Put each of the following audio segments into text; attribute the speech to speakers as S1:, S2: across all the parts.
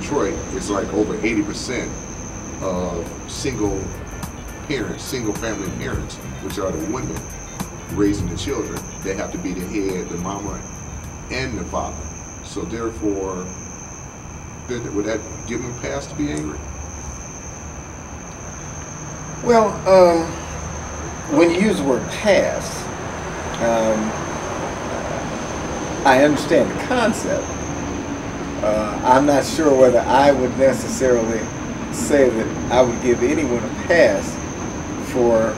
S1: Detroit, it's like over 80% of single parents, single family parents, which are the women raising the children. They have to be the head, the mama, and the father. So therefore, would that give them a pass to be angry?
S2: Well, when you use the word pass, I understand the concept. I'm not sure whether I would necessarily say that I would give anyone a pass for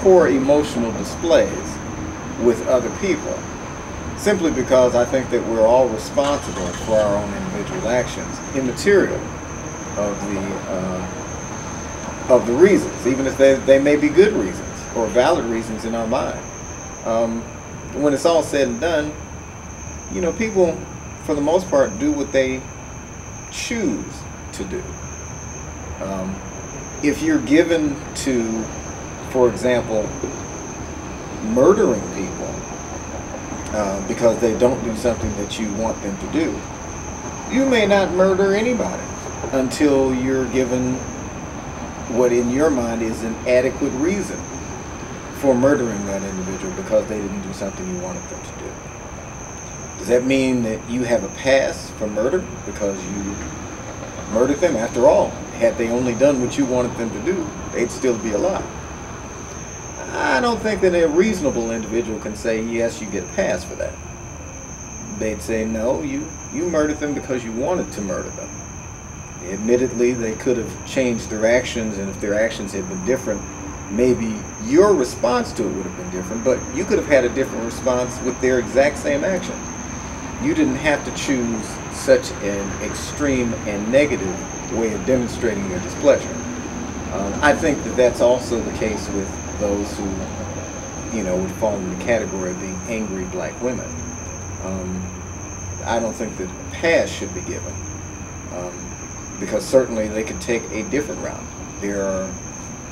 S2: poor emotional displays with other people, simply because I think that we're all responsible for our own individual actions, immaterial of the reasons, even if they may be good reasons or valid reasons in our mind. When it's all said and done, people, for the most part, do what they choose to do. If you're given to, for example, murdering people because they don't do something that you want them to do, you may not murder anybody until you're given what in your mind is an adequate reason for murdering that individual because they didn't do something you wanted them to do. Does that mean that you have a pass for murder because you murdered them? After all, had they only done what you wanted them to do, they'd still be alive. I don't think that a reasonable individual can say, yes, you get a pass for that. They'd say, no, you murdered them because you wanted to murder them. Admittedly, they could have changed their actions, and if their actions had been different, maybe your response to it would have been different, but you could have had a different response with their exact same action. You didn't have to choose such an extreme and negative way of demonstrating your displeasure. I think that that's also the case with those who, would fall in the category of being angry black women. I don't think that a pass should be given, because certainly they could take a different route. There are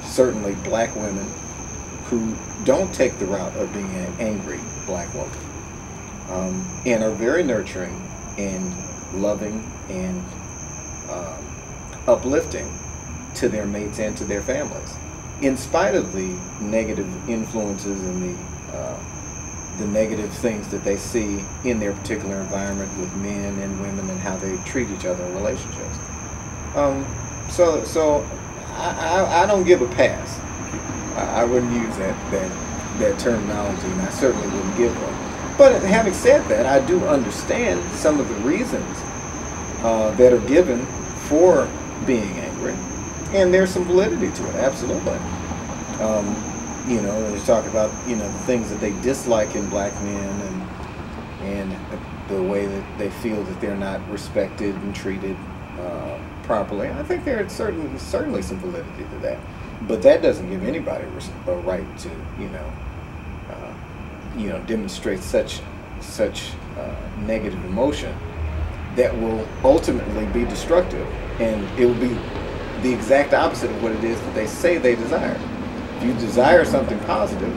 S2: certainly black women who don't take the route of being an angry black woman, and are very nurturing and loving and uplifting to their mates and to their families, in spite of the negative influences and the negative things that they see in their particular environment with men and women and how they treat each other in relationships. So I don't give a pass. I wouldn't use that terminology, and I certainly wouldn't give one. But having said that, I do understand some of the reasons that are given for being angry, and there's some validity to it, absolutely. They talk about the things that they dislike in black men, and the way that they feel that they're not respected and treated properly. I think there's certainly some validity to that, but that doesn't give anybody a right to demonstrate such negative emotion that will ultimately be destructive, and it will be the exact opposite of what it is that they say they desire. If you desire something positive,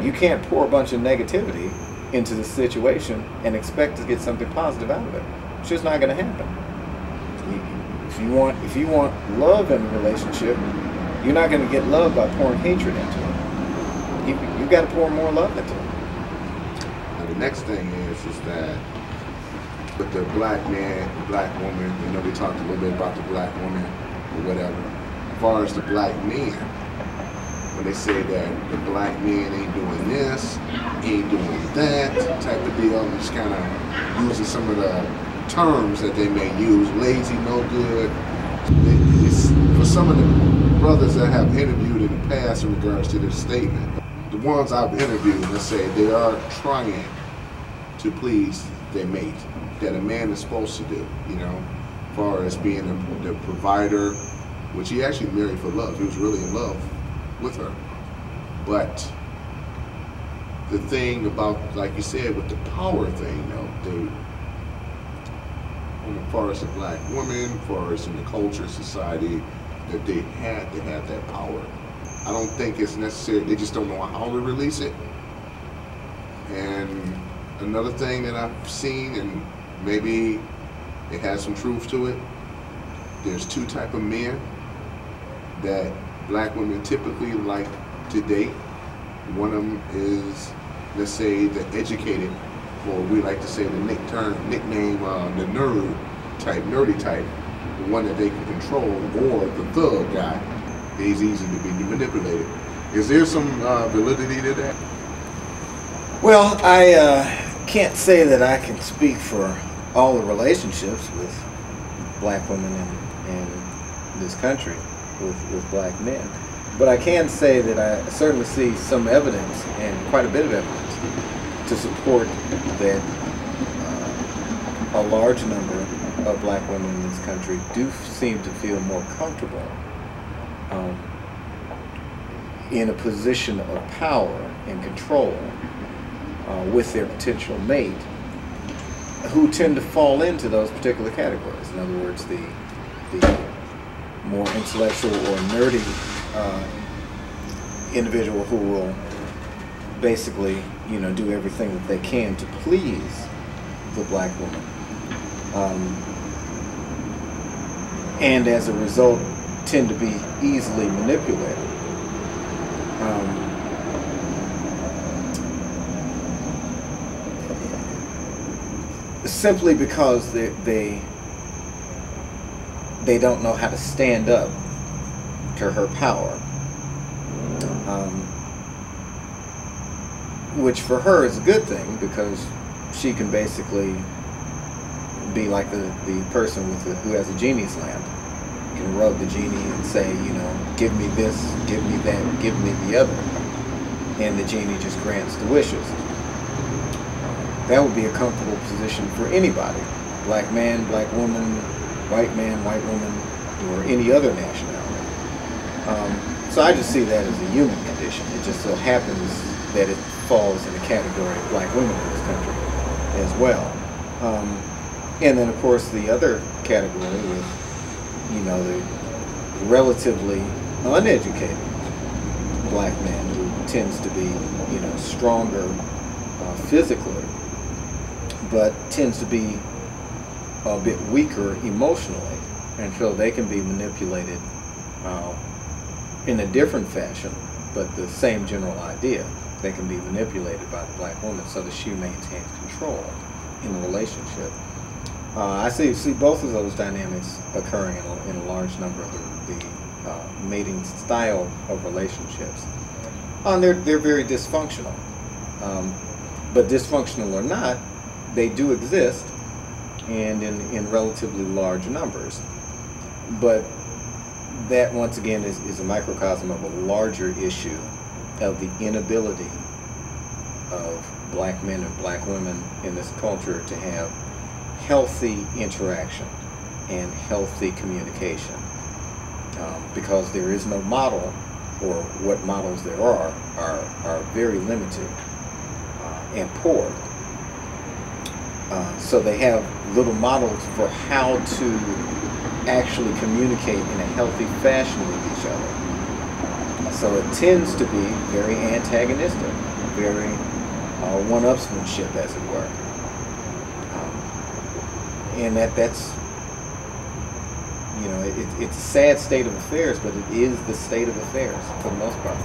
S2: you can't pour a bunch of negativity into the situation and expect to get something positive out of it. It's just not going to happen. If you want love in a relationship, you're not going to get love by pouring hatred into it. You've got to pour more love into it.
S1: Now the next thing is that with the black man, black woman, we talked a little bit about the black woman or whatever. As far as the black men, when they say that the black man ain't doing this, ain't doing that type of deal, and just kind of using some of the terms that they may use, lazy, no good. It's, for some of the brothers that have interviewed in the past in regards to this statement, the ones I've interviewed, let's say they are trying to please their mate, that a man is supposed to do, as far as being the provider, which he actually married for love. He was really in love with her. But the thing about, like you said, with the power thing, as far as the black woman, as far as in the culture, society, that they had to have that power. I don't think it's necessary. They just don't know how to release it. And another thing that I've seen, and maybe it has some truth to it. There's two type of men that black women typically like to date. One of them is, let's say, the educated, or we like to say the nickname, the nerdy type, the one that they can control, or the thug guy. He's easy to be manipulated. Is there some validity to that?
S2: Well, I can't say that I can speak for all the relationships with black women in this country with black men, but I can say that I certainly see some evidence, and quite a bit of evidence, to support that a large number of black women in this country do seem to feel more comfortable in a position of power and control with their potential mate, who tend to fall into those particular categories. In other words, the more intellectual or nerdy individual who will basically, do everything that they can to please the black woman, and as a result tend to be easily manipulated. Simply because they don't know how to stand up to her power, which for her is a good thing, because she can basically be like the person who has a genie's lamp. You can rub the genie and say, give me this, give me that, give me the other, and the genie just grants the wishes. That would be a comfortable position for anybody, black man, black woman, white man, white woman, or any other nationality. So I just see that as a human condition. It just so happens that it falls in the category of black women in this country as well. And then, of course, the other category with, the relatively uneducated black man who tends to be, stronger physically, but tends to be a bit weaker emotionally, and so they can be manipulated in a different fashion, but the same general idea. They can be manipulated by the black woman so that she maintains control in the relationship. I see both of those dynamics occurring in a large number of the mating style of relationships. They're very dysfunctional, but dysfunctional or not, they do exist, and in relatively large numbers. But that, once again, is a microcosm of a larger issue of the inability of black men and black women in this culture to have healthy interaction and healthy communication, because there is no model, or what models there are very limited and poor. So they have little models for how to actually communicate in a healthy fashion with each other. So it tends to be very antagonistic, very one-upsmanship, as it were. And that's it's a sad state of affairs, but it is the state of affairs for the most part.